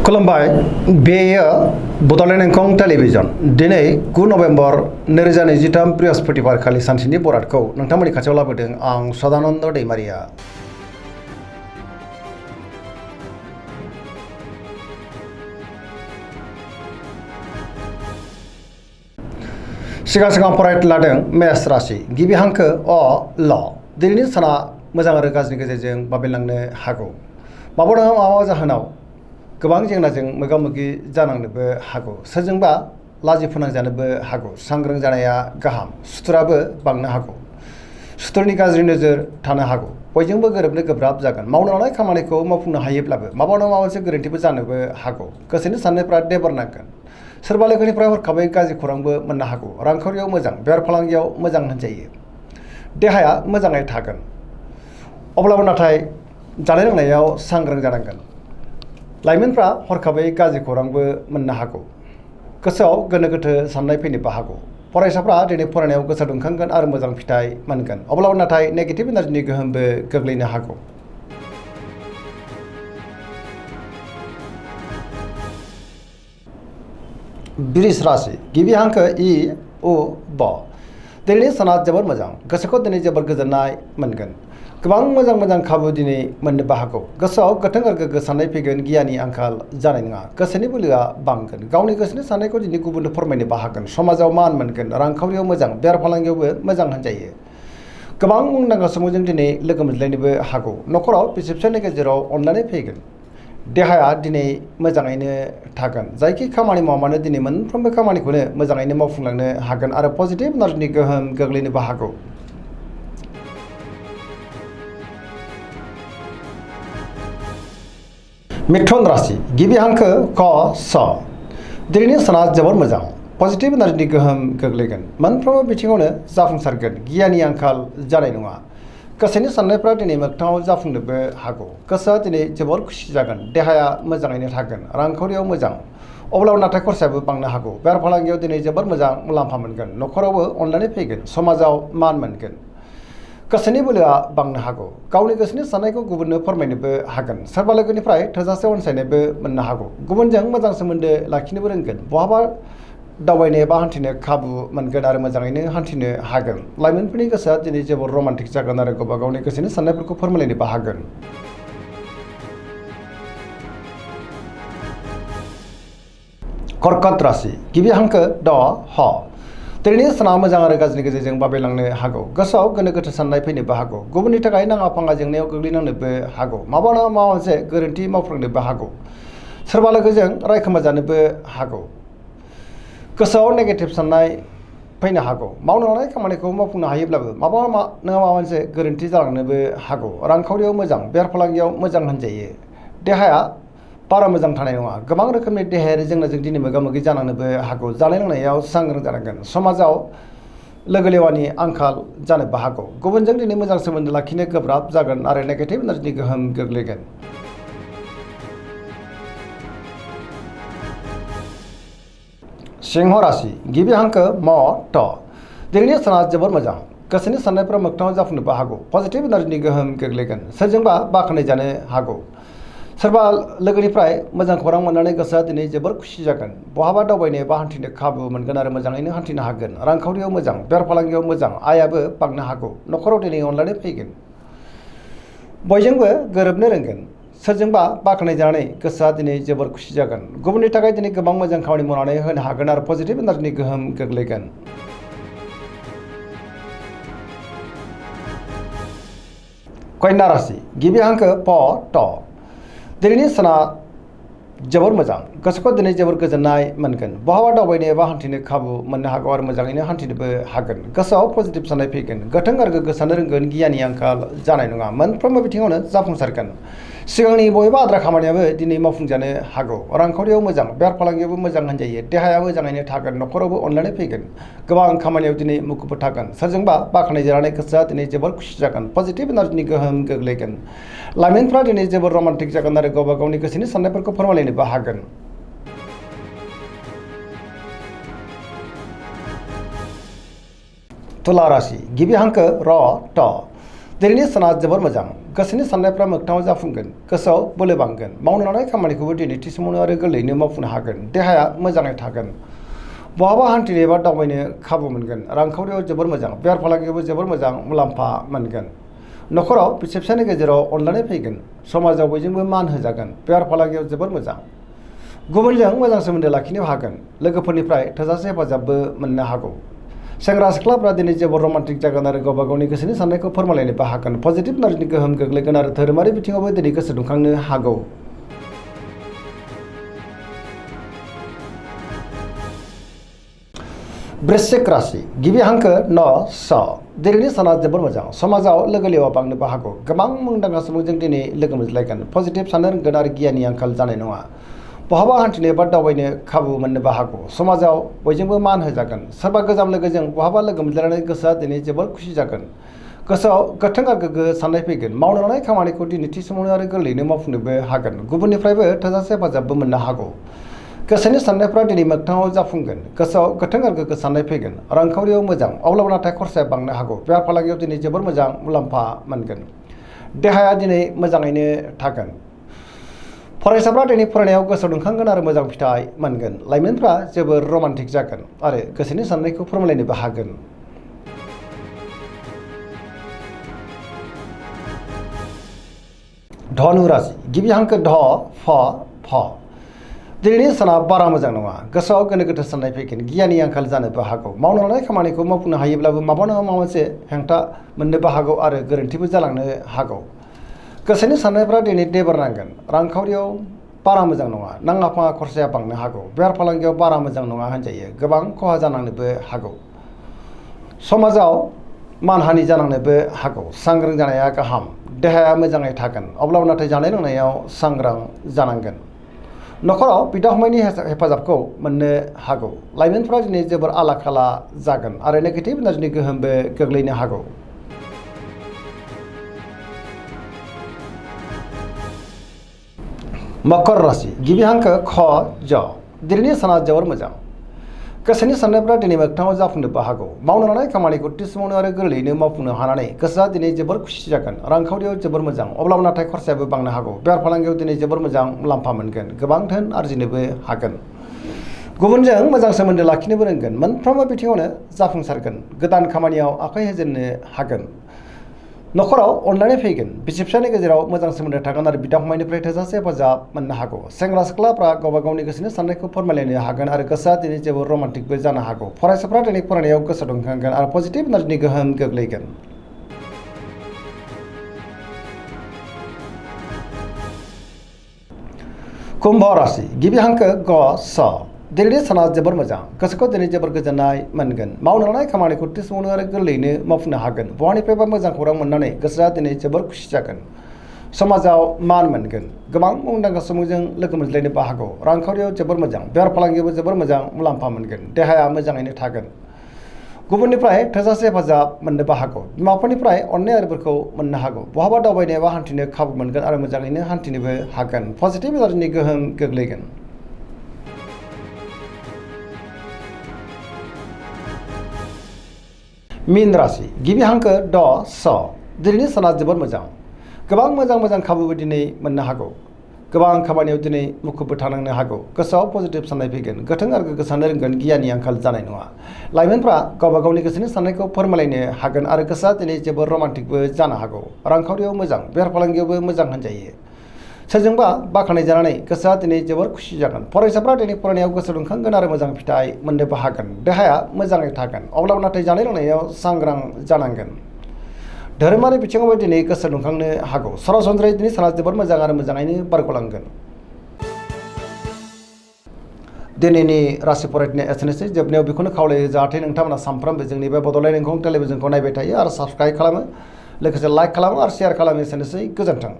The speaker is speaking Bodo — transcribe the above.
खुलुमबाय बेयो बड'लेण्ड इंखं टेलिभिजन दिनै 9 नभेम्बर 2023 बृहस्पतिबार खालि सानसेनि बरादखौ नोंथांमोननि खाथियाव लाबोदों आं सदानन्द दैमारिया। सिगां फरायनो लादों मेष राशि गिबि हांखो अ ल दिनैनि साना मोजां आरो गाज्रिनि गेजेरजों बाबेनलांनो हागौ। माबा नङा माबा जाहोनाव गोबां जेंनाजों मोगा मोगि जानांनोबो हागौ। सोरजोंबा लाजि फोनांजानोबो हागौ। सांग्रां जानाया गाहाम। सुथुराबो बांनो हागौ। सुथुरनि गाज्रि नोजोर थानो हागौ। बयजोंबो गोरोबनो गोब्राब जागोन। मावनो लानाय खामानिखौ मावफुंनो हायोब्लाबो माबा नङा माबा मोनसे गोरोन्थिबो जानोबो हागौ। गोसोनि साननायफ्रा देबोरनांगोन। सोरबा लोगोनिफ्राय हरखाबै गाज्रि खौरांबो मोननो हागौ। रांखावरियाव मोजां, बेफार फालांगियाव मोजां होनजायो। देहाया मोजाङै थागोन। अब्लाबो नाथाय जानाय लोंनायाव सांग्रां जानांगोन। लाइमोनफ्रा हरखाबै गाज्रि खौरांबो मोननो हागौ। गोसोआव गोनो गोथो साननाय फैनोबो हागौ। फरायसाफ्रा दिनै फरायनायाव गोसो दुंखांगोन आरो मोजां फिथाइ मोनगोन। अब्लाबो नाथाय नेगेटिभ एनार्जिनि गोहोमबो गोग्लैनो हागौ। वृष राशि गिबि हांखो इ उ ब दिनैनि साना जोबोर मोजां। गोसोखौ दिनै जोबोर गोजोननाय मोनगोन। गोबां मोजां खाबु दिनै मोननोबो हागौ। गोसोआव गोथों आरो गोग्गो साननाय फैगोन। गियाननि आंखाल जानाय नङा। गोसोनि बोलोआ बांगोन। गावनि गोसोनि साननायखौ दिनै गुबुननो फोरमायनोबो हागोन। समाजाव मान मोनगोन। रांखावरियाव मोजां, बेफार फालांगियावबो मोजां होनजायो। गोबां मुंदांखा सुबुंजों दिनै लोगो मोनज्लायनोबो हागौ। न'खराव बिसि फिसायनि गेजेराव अनलायनाय फैगोन। देहाया दिनै मोजाङैनो थागोन। जायखि खामानि मावा मानो दिनै मोनफ्रोमबो खामानिखौनो मोजाङैनो मावफुंलांनो हागोन आरो पजिटिभ एनार्जिनि गोहोम गोग्लैनोबो हागौ। मिथुन राशि गिबि हांखो क स दिनैनि साना जोबोर मोजां। पजिटिभ एनार्जिनि गोहोम गोग्लैगोन। मोनफ्रोमबो बिथिङावनो जाफुंसारगोन। गियाननि आंखाल जानाय नङा। गोसोनि साननायफ्रा दिनै मोगथाङाव जाफुंनोबो हागौ। गोसोआ दिनै जोबोर खुसि जागोन। देहाया मोजाङैनो थागोन। रांखावरियाव मोजां, अब्लाबो नाथाय खरसायाबो बांनो हागौ। बेफार फालांगियाव दिनै जोबोर मोजां मुलाम्फा मोनगोन। न'खरावबो अनलायनाय फैगोन। समाजाव मान मोनगोन। गोसोनि बोलोआ बांनो हागौ। गावनि गोसोनि साननायखौ गुबुननो फोरमायनोबो हागोन। सोरबा लोगोनिफ्राय थोजासे अनसायनायबो मोननो हागौ। गुबुनजों मोजां सोमोन्दो लाखिनोबो रोंगोन। बहाबा दावबायनो एबा हान्थिनो खाबु मोनगोन आरो मोजाङैनो हान्थिनो हागोन। लाइमोनफोरनि गोसोआ दिनै जोबोर रमान्टिक जागोन आरो गावबा गावनि गोसोनि साननायफोरखौ फोरमायलायनोबो हागोन। कर्कट राशि गिबि हांखो ड ह दिनैनि साना मोजां आरो गाज्रिनि गेजेरजों बाबेनलांनो हागौ। गोसोआव गोनो गोथो साननाय फैनोबो हागौ। गुबुननि थाखाय नाङा फाङा जेंनायाव गोग्लैनांनोबो हागौ। माबा नङा माबा मोनसे गोरोन्थि मावफ्लांनोबो हागौ। सोरबा लोगोजों रायखोमा जानोबो हागौ। गोसोआव नेगेटिभ साननाय फैनो हागौ। मावनो लानाय खामानिखौ मावफुंनो हायोब्लाबो माबा नङा माबा मोनसे गोरोन्थि जालांनोबो हागौ। रांखावरियाव मोजां, बेफार फालांगियाव मोजां होनजायो। देहाया बारा मोजां थानाय नङा। गोबां रोखोमनि देहायारि जेंनाजों दिनै मोगा मोगि जानांनोबो हागौ। जानाय लोंनायाव सांग्रां जानांगोन। समाजाव लोगो लेवानि आंखाल जानोबो हागौ। गुबुनजों दिनै मोजां सोमोन्दो लाखिनो गोब्राब जागोन आरो नेगेटिभ एनार्जिनि गोहोम गोग्लैगोन। सिंह राशि गिबि हांखो म ट दिनैनि साना जोबोर मोजां। गोसोनि साननायफोरा मोगथाङाव जाफुंनोबो हागौ। पजिटिभ एनार्जिनि गोहोम गोग्लैगोन। सोरजोंबा बाख्नाय जानो हागौ। सोरबा लोगोनिफ्राय मोजां खौरां मोननानै गोसोआ दिनै जोबोर खुसि जागोन। बहाबा दावबायनो एबा हान्थिनो खाबु मोनगोन आरो मोजाङैनो हान्थिनो हागोन। रांखावरियाव मोजां, बेफार फालांगियाव मोजां, आयाबो बांनो हागौ। न'खराव दिनै अनलायनाय फैगोन। बयजोंबो गोरोबनो रोंगोन। सोरजोंबा बाख्नाय जानानै गोसोआ दिनै जोबोर खुसि जागोन। गुबुननि थाखाय दिनै गोबां मोजां खामानि मावनानै होनो हागोन आरो पजिटिभ एनार्जिनि गोहोम गोग्लैगोन। कन्या राशि गिबि हांखो प ट दिनैनि साना जोबोर मोजां। गोसोखौ दिनै जोबोर गोजोननाय मोनगोन। बहाबा दावबायनो एबा हान्थिनो खाबु मोननो हागौ आरो मोजाङैनो हान्थिनोबो हागोन। गोसोआव पजिटिभ साननाय फैगोन। गोथों आरो गोग्गो साननो रोंगोन। गियाननि आंखाल जानाय नङा। मोनफ्रोमबो बिथिङावनो जाफुंसारगोन। सिगांनि बबेबा आद्रा खामानियाबो दिनै मावफुंजानो हागौ। रांखावरियाव मोजां, बेफार फालांगियावबो मोजां होनजायो। देहाया मोजाङैनो थागोन। न'खरावबो अनलायनाय फैगोन। गोबां खामानियाव दिनै मुखुबबो थागोन। सोरजोंबा बाख्नाय जानानै गोसोआ दिनै जोबोर खुसि जागोन। पजिटिभ एनार्जिनि गोहोम गोग्लैगोन। लाइमोनफ्रा दिनै जोबोर रमान्टिक जागोन आरो गावबा गावनि गोसोनि साननायफोरखौ फोरमायलायनोबो हागोन। तुला राशि गिबि हांखो र ट दिनैनि साना जोबोर मोजां। गोसोनि साननायफ्रा मोगथाङाव जाफुंगोन, गोसोआव बोलो बांगोन, मावनो लानाय खामानिखौबो दिनै थि समावनो आरो गोरलैयैनो मावफुंनो हागोन, देहाया मोजाङै थागोन, बहाबा हान्थिनो एबा दावबायनो खाबु मोनगोन, रांखावरियाव जोबोर मोजां, बेफार फालांगियावबो जोबोर मोजां मुलाम्फा मोनगोन, न'खराव बिसि फिसायनि गेजेराव अनलायनाय फैगोन, समाजाव बयजोंबो मान होजागोन, बेफार फालांगियाव जोबोर मोजां, गुबुनजों मोजां सोमोन्दो लाखिनो हागोन, लोगोफोरनिफ्राय थोजासे हेफाजाबबो मोननो हागौ। सेंग्रा सिख्लाफ्रा दिनै जोबोर रमान्टिक जागोन आरो गावबा गावनि गोसोनि साननायखौ फोरमायलायनोबो हागोन, पजिटिभ एनार्जिनि गोहोम गोग्लैगोन आरो धोरोमारि बिथिङावबो दिनै गोसो दुंखांनो हागौ। वृश्चिक राशि गिबि हांखो न स दिनैनि साना जोबोर मोजां, समाजाव लोगो लेवा बांनोबो हागौ, गोबां मुंदांखा सुबुंजों दिनै लोगो मोनज्लायगोन, पजिटिभ साननो रोंगोन आरो गियाननि आंखाल जानाय नङा, बहाबा हान्थिनो एबा दावबायनो खाबु मोननोबो हागौ, समाजाव बयजोंबो मान होजागोन, सोरबा गोजाम लोगोजों बहाबा लोगो मोनज्लायनानै गोसोआ दिनै जोबोर खुसि जागोन, गोसोआव गोथों आरो गोग्गो साननाय फैगोन, मावनो लानाय खामानिखौ दिनै थि समावनो आरो गोरलैयैनो मावफुंनोबो हागोन, गुबुननिफ्रायबो थोजासे हेफाजाबबो मोननो हागौ, गोसोनि साननायफ्रा दिनै मोगथाङाव जाफुंगोन, गोसोआव गोथों आरो गोग्गो साननाय फैगोन, रांखावरियाव मोजां, अब्लाबो नाथाय खरसाया बांनो हागौ, बेफार फालांगियाव दिनै जोबोर मोजां मुलाम्फा मोनगोन, देहाया दिनै मोजाङैनो थागोन, फरायसाफ्रा दिनै फरायनायाव गोसो दुंखांगोन आरो मोजां फिथाइ मोनगोन, लाइमोनफ्रा जोबोर रमान्टिक जागोन आरो गोसोनि साननायखौ फोरमायलायनोबो हागोन। धनु राशि गिबि हांखो ध फ फ दिनैनि साना बारा मोजां नङा, गोसोआव गोनो गोथो साननाय फैगोन, गियाननि आंखाल जानोबो हागौ, मावनो लानाय खामानिखौ मावफुंनो हायोब्लाबो माबा नङा माबा मोनसे हेंथा मोननोबो हागौ आरो गोरोन्थिबो जालांनो हागौ, गोसोनि साननायफ्रा दिनै देबारनांगोन, रांखावरियाव बारा मोजां नङा, नाङा फाङा खरसाया बांनो हागौ, बेफार फालांगियाव बारा मोजां नङा होनजायो, गोबां खहा जानांनोबो हागौ, समाजाव मानहानि जानांनोबो हागौ, सांग्रां जानाया गाहाम, देहाया मोजाङै थागोन, अब्लाबो नाथाय जानाय लोंनायाव सांग्रां जानांगोन, न'खराव बिदा फंबायनि हेफाजाबखौ मोननो हागौ, लाइमोनफ्रा दिनै जोबोर आला खाला जागोन आरो नेगेटिभ एनार्जिनि गोहोमबो गोग्लैनो हागौ। मकर राशि गिबि हांखो ख ज दिनैनि साना जोबोर मोजां, गोसोनि साननायफ्रा दिनै मोगथाङाव जाफुंनोबो हागौ, मावनो लानाय खामानिखौ थि समावनो आरो गोरलैयैनो मावफुंनो हानानै गोसोआ दिनै जोबोर खुसि जागोन, रांखावरियाव जोबोर मोजां, अब्लाबो नाथाय खरसायाबो बांनो हागौ, बेफार फालांगियाव दिनै जोबोर मोजां मुलाम्फा मोनगोन, गोबां धोन आरजिनोबो हागोन, गुबुनजों मोजां सोमोन्दो लाखिनोबो रोंगोन, मोनफ्रोमबो बिथिङावनो जाफुंसारगोन, गोदान खामानियाव आखाइ होजेननो हागोन, न'खराव अनलायनाय फैगोन, बिसि फिसायनि गेजेराव मोजां सोमोन्दो थागोन आरो बिदा फंबायनिफ्राय थोजासे हेफाजाब मोननो हागौ, सेंग्रा सिख्लाफ्रा गावबा गावनि गोसोनि साननायखौ फोरमायलायनो हागोन आरो गोसोआ दिनै जोबोर रमान्टिकबो जानो हागौ, फरायसाफ्रा दिनै फरायनायाव गोसो दुंखांगोन आरो पजिटिभ एनार्जिनि गोहोम गोग्लैगोन। कुम्भ राशि गिबि हांखो ग स दिनैनि साना जोबोर मोजां, गोसोखौ दिनै जोबोर गोजोननाय मोनगोन, मावनो लानाय खामानिखौ थि समावनो आरो गोरलैयैनो मावफुंनो हागोन, बहानिफ्रायबा मोजां खौरां मोननानै गोसोआ दिनै जोबोर खुसि जागोन, समाजाव मान मोनगोन, गोबां मुंदांखा सुबुंजों लोगो मोनज्लायनोबो हागौ, रांखावरियाव जोबोर मोजां, बेफार फालांगियावबो जोबोर मोजां मुलाम्फा मोनगोन, देहाया मोजाङैनो थागोन, गुबुननिफ्राय थोजासे हेफाजाब मोननोबो हागौ, बिमा बिफानिफ्राय अननाय आरिफोरखौ मोननो हागौ, बहाबा दावबायनो एबा हान्थिनो खाबु मोनगोन आरो मोजाङैनो हान्थिनोबो हागोन, पजिटिभ एनार्जिनि गोहोम गोग्लैगोन। मीन राशि गिबि हांखो ड स दिनैनि साना जोबोर मोजां, गोबां मोजां खाबुबो दिनै मोननो हागौ, गोबां खामानियाव दिनै मुखुबबो थानांनो हागौ, गोसोआव पजिटिभ साननाय फैगोन, गोथों आरो गोग्गो साननो रोंगोन, गियाननि आंखाल जानाय नङा, लाइमोनफ्रा गावबा गावनि गोसोनि साननायखौ फोरमायलायनो हागोन आरो गोसोआ दिनै जोबोर रमान्टिकबो जानो हागौ, रांखावरियाव मोजां, बेफार फालांगियावबो मोजां होनजायो, सोरजोंबा बाख्नाय जानानै गोसोआ दिनै जोबोर खुसि जागोन, फरायसाफ्रा दिनै फरायनायाव गोसो दुंखांगोन आरो मोजां फिथाइ मोननोबो हागोन, देहाया मोजाङै थागोन, अब्लाबो नाथाय जानाय लोंनायाव सांग्रां जानांगोन, धोरोमारि बिथिङावबो दिनै गोसो दुंखांनो हागौ, सरासनस्रायै दिनै साना जोबोर मोजां आरो मोजाङैनो बारग'लांगोन। दिनैनि राशि फरायनाया एसेनोसै, जोबनायाव बेखौनो खावलायो जाहाथे नोंथांमोना सानफ्रोमबो जोंनि बे बड'लेण्ड इंखं टेलिभिजनखौ नायबाय थायो आरो साबस्क्राइब खालामो, लोगोसे लाइक खालामो आरो शेयार खालामो, एसेनोसै, गोजोन्थों।